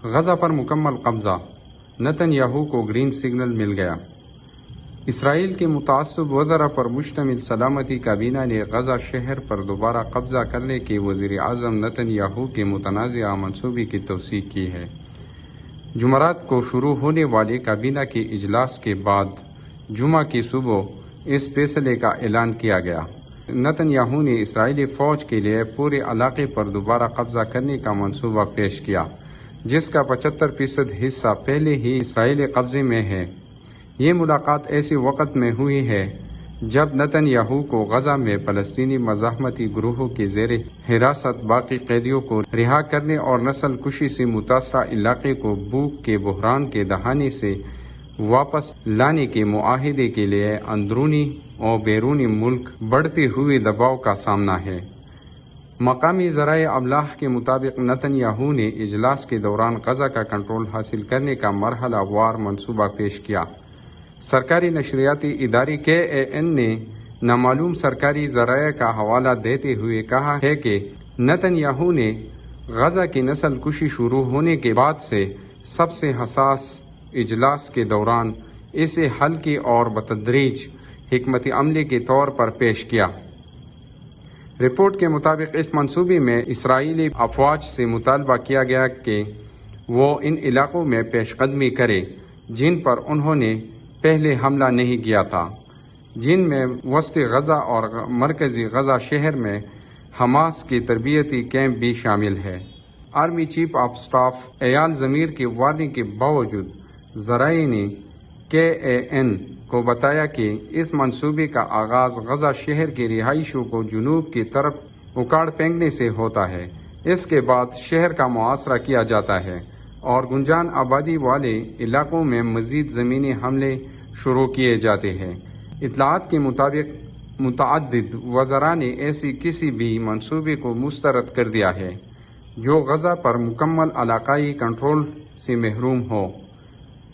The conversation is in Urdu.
غزہ پر مکمل قبضہ، نتن یاہو کو گرین سگنل مل گیا۔ اسرائیل کے متعصب وزراء پر مشتمل سلامتی کابینہ نے غزہ شہر پر دوبارہ قبضہ کرنے کے وزیر اعظم نتن یاہو کے متنازعہ منصوبے کی توثیق کی ہے۔ جمعرات کو شروع ہونے والے کابینہ کے اجلاس کے بعد جمعہ کی صبح اس فیصلے کا اعلان کیا گیا۔ نتن یاہو نے اسرائیلی فوج کے لیے پورے علاقے پر دوبارہ قبضہ کرنے کا منصوبہ پیش کیا، جس کا 75% حصہ پہلے ہی اسرائیلی قبضے میں ہے۔ یہ ملاقات ایسے وقت میں ہوئی ہے جب نتن یاہو کو غزہ میں فلسطینی مزاحمتی گروہوں کے زیر حراست باقی قیدیوں کو رہا کرنے اور نسل کشی سے متاثرہ علاقے کو بھوک کے بحران کے دہانے سے واپس لانے کے معاہدے کے لیے اندرونی اور بیرونی ملک بڑھتے ہوئے دباؤ کا سامنا ہے۔ مقامی ذرائع ابلاغ کے مطابق نتن یاہو نے اجلاس کے دوران غزہ کا کنٹرول حاصل کرنے کا مرحلہ وار منصوبہ پیش کیا۔ سرکاری نشریاتی ادارے KAN نے نامعلوم سرکاری ذرائع کا حوالہ دیتے ہوئے کہا ہے کہ نتن یاہو نے غزہ کی نسل کشی شروع ہونے کے بعد سے سب سے حساس اجلاس کے دوران اسے ہلکی اور بتدریج حکمت عملی کے طور پر پیش کیا۔ رپورٹ کے مطابق اس منصوبے میں اسرائیلی افواج سے مطالبہ کیا گیا کہ وہ ان علاقوں میں پیش قدمی کرے جن پر انہوں نے پہلے حملہ نہیں کیا تھا، جن میں وسطی غزہ اور مرکزی غزہ شہر میں حماس کی تربیتی کیمپ بھی شامل ہے۔ آرمی چیف آف سٹاف ایال زمیر کی وارننگ کے باوجود ذرائع نے KAN کو بتایا کہ اس منصوبے کا آغاز غزہ شہر کے رہائشیوں کو جنوب کی طرف اکھاڑ پھینکنے سے ہوتا ہے۔ اس کے بعد شہر کا محاصرہ کیا جاتا ہے اور گنجان آبادی والے علاقوں میں مزید زمینی حملے شروع کیے جاتے ہیں۔ اطلاعات کے مطابق متعدد وزراء نے ایسی کسی بھی منصوبے کو مسترد کر دیا ہے جو غزہ پر مکمل علاقائی کنٹرول سے محروم ہو۔